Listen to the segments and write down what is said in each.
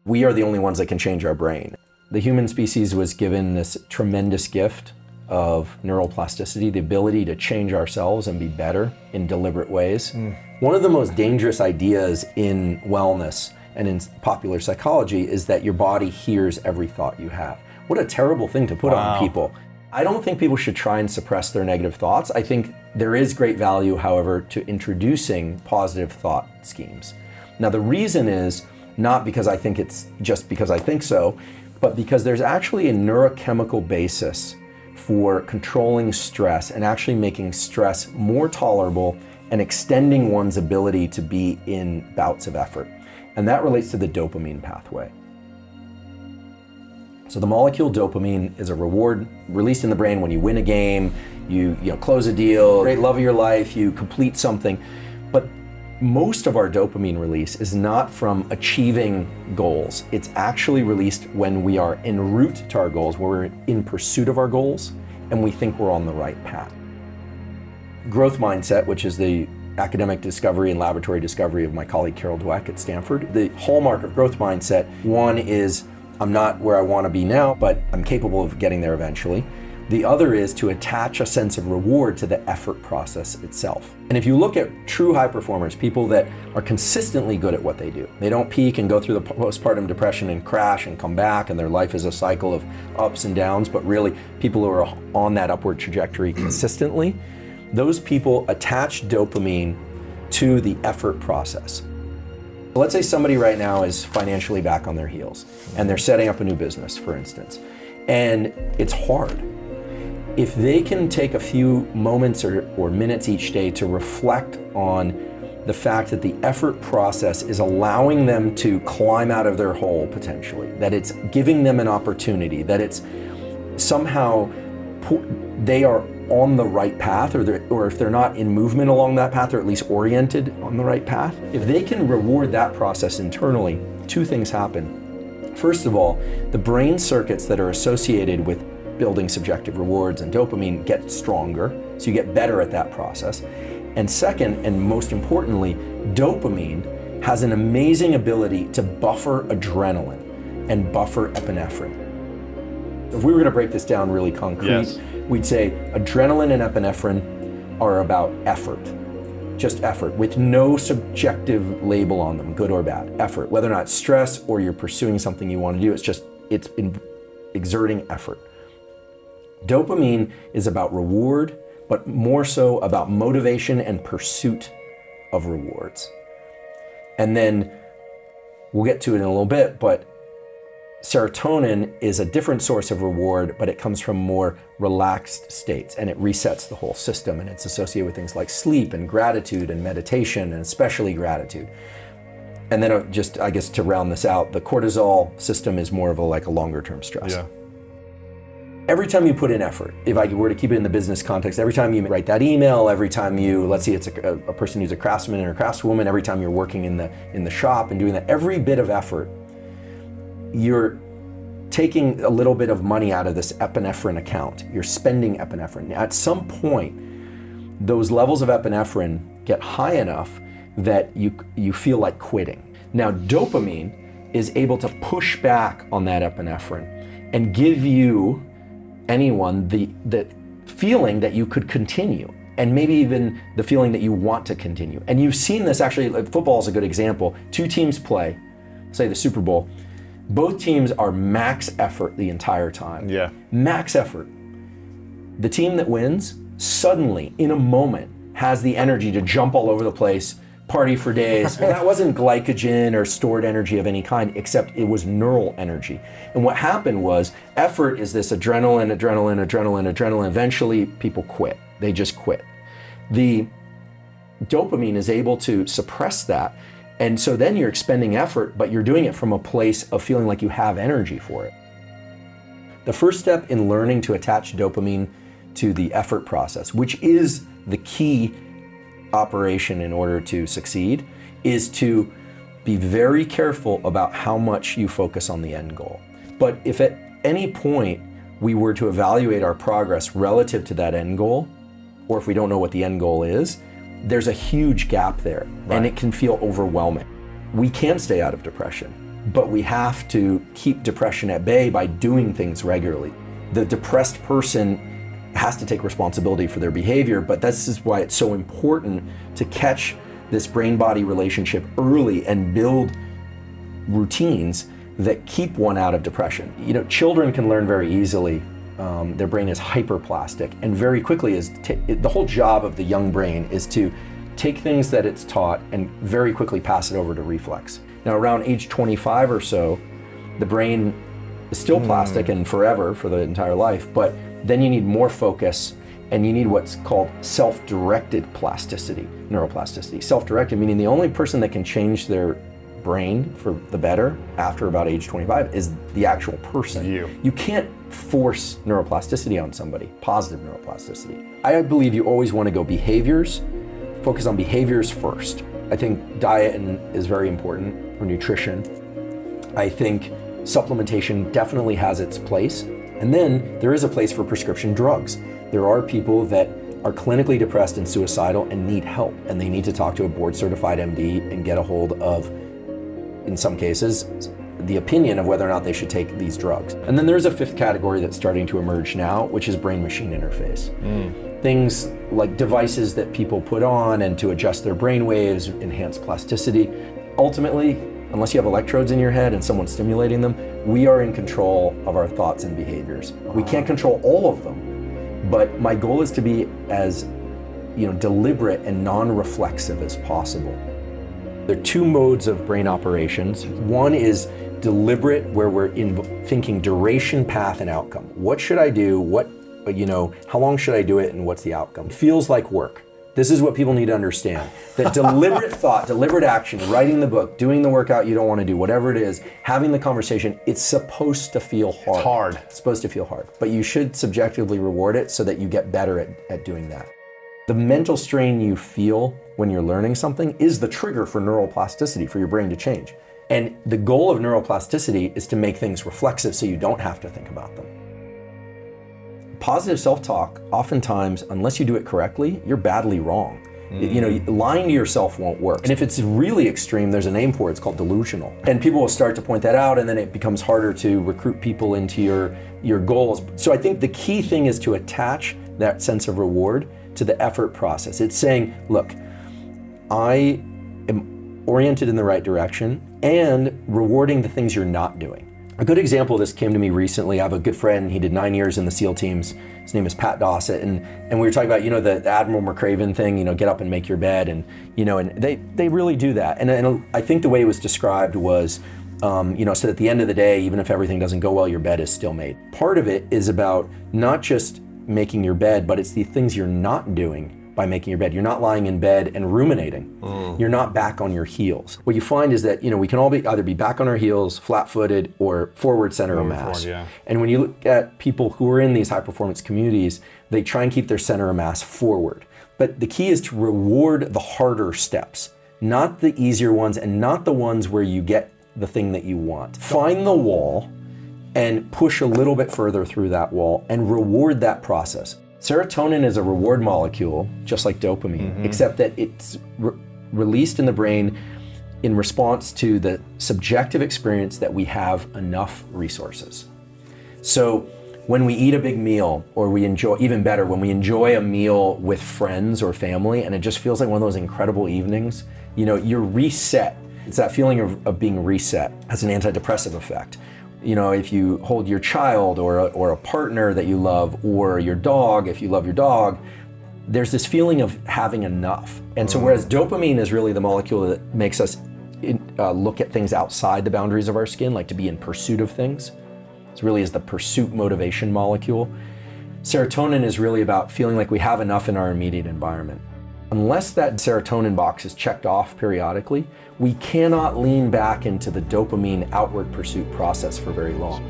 We are the only ones that can change our brain. The human species was given this tremendous gift of neuroplasticity, the ability to change ourselves and be better in deliberate ways. One of the most dangerous ideas in wellness and in popular psychology is that your body hears every thought you have. What a terrible thing to put on people. I don't think people should try and suppress their negative thoughts. I think there is great value, however, to introducing positive thought schemes. Now, the reason is not because I think it's just because I think so, but because there's actually a neurochemical basis for controlling stress and actually making stress more tolerable and extending one's ability to be in bouts of effort. And that relates to the dopamine pathway. So the molecule dopamine is a reward released in the brain when you win a game, you close a deal, great love of your life, you complete something. But most of our dopamine release is not from achieving goals. It's actually released when we are en route to our goals, where we're in pursuit of our goals, and we think we're on the right path. Growth mindset, which is the academic discovery and laboratory discovery of my colleague Carol Dweck at Stanford. The hallmark of growth mindset, one is I'm not where I want to be now, but I'm capable of getting there eventually. The other is to attach a sense of reward to the effort process itself. And if you look at true high performers, people that are consistently good at what they do, they don't peak and go through the postpartum depression and crash and come back, and their life is a cycle of ups and downs, but really people who are on that upward trajectory consistently, those people attach dopamine to the effort process. Let's say somebody right now is financially back on their heels and they're setting up a new business, for instance, and it's hard. If they can take a few moments or minutes each day to reflect on the fact that the effort process is allowing them to climb out of their hole potentially, that it's giving them an opportunity, that it's somehow they are on the right path, or if they're not in movement along that path, or at least oriented on the right path, if they can reward that process internally, two things happen. First of all, the brain circuits that are associated with building subjective rewards and dopamine get stronger, so you get better at that process. And second, and most importantly, dopamine has an amazing ability to buffer adrenaline and buffer epinephrine. If we were going to break this down really concrete, we'd say adrenaline and epinephrine are about effort, just effort, with no subjective label on them, good or bad, effort. Whether or not it's stress or you're pursuing something you want to do, it's exerting effort. Dopamine is about reward, but more so about motivation and pursuit of rewards. And then we'll get to it in a little bit, but serotonin is a different source of reward, but it comes from more relaxed states, and it resets the whole system, and it's associated with things like sleep and gratitude and meditation, and especially gratitude. And then just, I guess, to round this out, the cortisol system is more of a longer term stress. Yeah. Every time you put in effort, if I were to keep it in the business context, every time you write that email, every time you, let's say it's a person who's a craftsman or a craftswoman, every time you're working in the shop and doing that, every bit of effort, you're taking a little bit of money out of this epinephrine account. You're spending epinephrine. At some point, those levels of epinephrine get high enough that you feel like quitting. Now, dopamine is able to push back on that epinephrine and give you, anyone, the feeling that you could continue, and maybe even the feeling that you want to continue. And you've seen this actually, football is a good example. Two teams play, say the Super Bowl. Both teams are max effort the entire time. Yeah. Max effort. The team that wins suddenly, in a moment, has the energy to jump all over the place, party for days. And that wasn't glycogen or stored energy of any kind, except it was neural energy. And what happened was, effort is this adrenaline. Eventually, people quit. They just quit. The dopamine is able to suppress that. And so then you're expending effort, but you're doing it from a place of feeling like you have energy for it. The first step in learning to attach dopamine to the effort process, which is the key operation in order to succeed, is to be very careful about how much you focus on the end goal. But if at any point we were to evaluate our progress relative to that end goal, or if we don't know what the end goal is, there's a huge gap there, and it can feel overwhelming. We can stay out of depression. but we have to keep depression at bay by doing things regularly. The depressed person has to take responsibility for their behavior, but this is why it's so important to catch this brain-body relationship early and build routines that keep one out of depression. You know, children can learn very easily. Their brain is hyperplastic, and very quickly the whole job of the young brain is to take things that it's taught and very quickly pass it over to reflex. Now, around age 25 or so, the brain is still plastic and forever for the entire life, but then you need more focus, and you need what's called self-directed plasticity, neuroplasticity. Self-directed meaning the only person that can change their brain for the better after about age 25 is the actual person. You can't force neuroplasticity on somebody, positive neuroplasticity. I believe you always want to go behaviors, focus on behaviors first. I think diet is very important, or nutrition. I think supplementation definitely has its place. And then there is a place for prescription drugs. There are people that are clinically depressed and suicidal and need help, and they need to talk to a board-certified MD and get a hold of, in some cases, the opinion of whether or not they should take these drugs. And then there's a fifth category that's starting to emerge now, which is brain-machine interface. Things like devices that people put on and to adjust their brain waves, enhance plasticity. Ultimately, unless you have electrodes in your head and someone's stimulating them, we are in control of our thoughts and behaviors. We can't control all of them, but my goal is to be as deliberate and non-reflexive as possible. There are two modes of brain operations. One is deliberate, where we're thinking duration, path, and outcome. What should I do? How long should I do it, and what's the outcome? It feels like work. This is what people need to understand. That deliberate thought, deliberate action, writing the book, doing the workout you don't want to do, whatever it is, having the conversation, it's supposed to feel hard. It's hard. It's supposed to feel hard. But you should subjectively reward it so that you get better at doing that. The mental strain you feel when you're learning something is the trigger for neuroplasticity, for your brain to change. And the goal of neuroplasticity is to make things reflexive so you don't have to think about them. Positive self-talk, oftentimes, unless you do it correctly, you're badly wrong. Lying to yourself won't work. And if it's really extreme, there's a name for it, it's called delusional. And people will start to point that out, and then it becomes harder to recruit people into your goals. So I think the key thing is to attach that sense of reward to the effort process. It's saying, look, I am oriented in the right direction and rewarding the things you're not doing. A good example of this came to me recently. I have a good friend, he did 9 years in the SEAL teams. His name is Pat Dossett, and we were talking about, the Admiral McRaven thing, get up and make your bed, and they really do that. And I think the way it was described was, so that at the end of the day, even if everything doesn't go well, your bed is still made. Part of it is about not just making your bed, but it's the things you're not doing by making your bed. You're not lying in bed and ruminating. You're not back on your heels. What you find is that, we can all either be back on our heels, flat-footed, or forward center of mass. And when you look at people who are in these high-performance communities, they try and keep their center of mass forward. But the key is to reward the harder steps, not the easier ones, and not the ones where you get the thing that you want. Find the wall and push a little bit further through that wall and reward that process. Serotonin is a reward molecule, just like dopamine, except that it's released in the brain in response to the subjective experience that we have enough resources. So when we eat a big meal, or we enjoy, even better, when we enjoy a meal with friends or family, and it just feels like one of those incredible evenings, you're reset. It's that feeling of being reset. Has an antidepressive effect. If you hold your child or a partner that you love, or your dog, if you love your dog, there's this feeling of having enough. And so whereas dopamine is really the molecule that makes us look at things outside the boundaries of our skin, like to be in pursuit of things, it really is the pursuit motivation molecule. Serotonin is really about feeling like we have enough in our immediate environment. Unless that serotonin box is checked off periodically, we cannot lean back into the dopamine outward pursuit process for very long.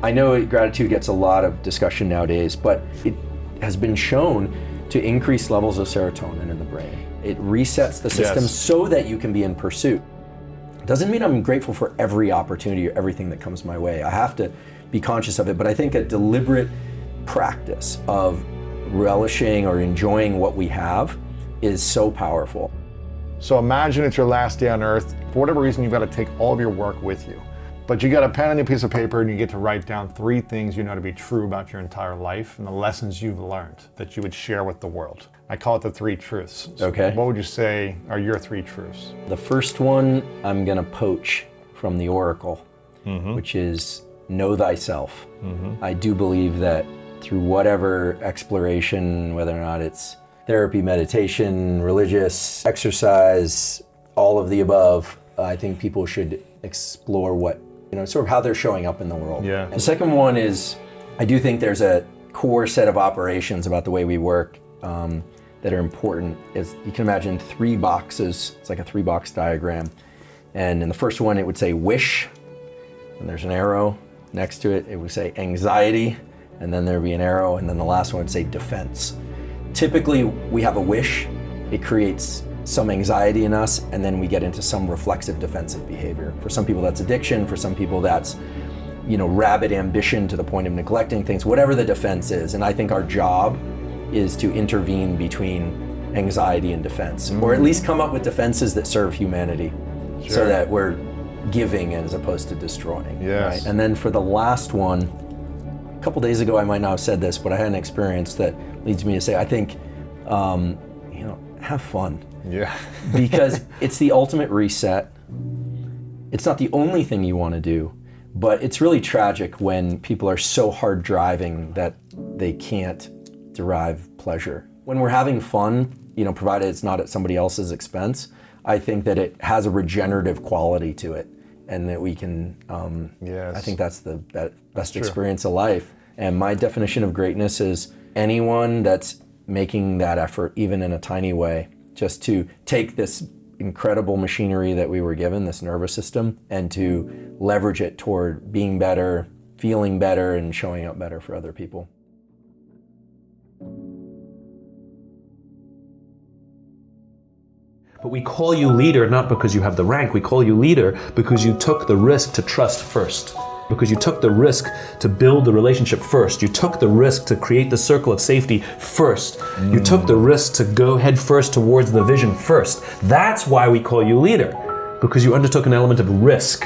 I know gratitude gets a lot of discussion nowadays, but it has been shown to increase levels of serotonin in the brain. It resets the system so that you can be in pursuit. Doesn't mean I'm grateful for every opportunity or everything that comes my way. I have to be conscious of it, but I think a deliberate practice of relishing or enjoying what we have is so powerful. So imagine it's your last day on earth. For whatever reason, you've got to take all of your work with you. But you got a pen and a piece of paper and you get to write down 3 things you know to be true about your entire life and the lessons you've learned that you would share with the world. I call it the 3 truths. So okay. What would you say are your 3 truths? The first one I'm going to poach from the Oracle, which is know thyself. I do believe that through whatever exploration, whether or not it's therapy, meditation, religious, exercise, all of the above, I think people should explore what, sort of how they're showing up in the world. Yeah. The second one is, I do think there's a core set of operations about the way we work that are important. You can imagine 3 boxes. It's like a 3-box diagram. And in the first one, it would say wish, and there's an arrow. Next to it, it would say anxiety, and then there'd be an arrow, and then the last one would say defense. Typically, we have a wish. It creates some anxiety in us, and then we get into some reflexive defensive behavior. For some people, that's addiction. For some people, that's rabid ambition to the point of neglecting things, whatever the defense is. And I think our job is to intervene between anxiety and defense, or at least come up with defenses that serve humanity, so that we're giving as opposed to destroying. Yes. Right? And then for the last one, a couple days ago, I might not have said this, but I had an experience that leads me to say, I think, have fun. Yeah. Because it's the ultimate reset. It's not the only thing you want to do, but it's really tragic when people are so hard driving that they can't derive pleasure. When we're having fun, provided it's not at somebody else's expense, I think that it has a regenerative quality to it, and that we can, I think that's the best experience of life. And my definition of greatness is anyone that's making that effort, even in a tiny way, just to take this incredible machinery that we were given, this nervous system, and to leverage it toward being better, feeling better, and showing up better for other people. But we call you leader not because you have the rank, we call you leader because you took the risk to trust first. Because you took the risk to build the relationship first. You took the risk to create the circle of safety first. You took the risk to go head first towards the vision first. That's why we call you leader, because you undertook an element of risk.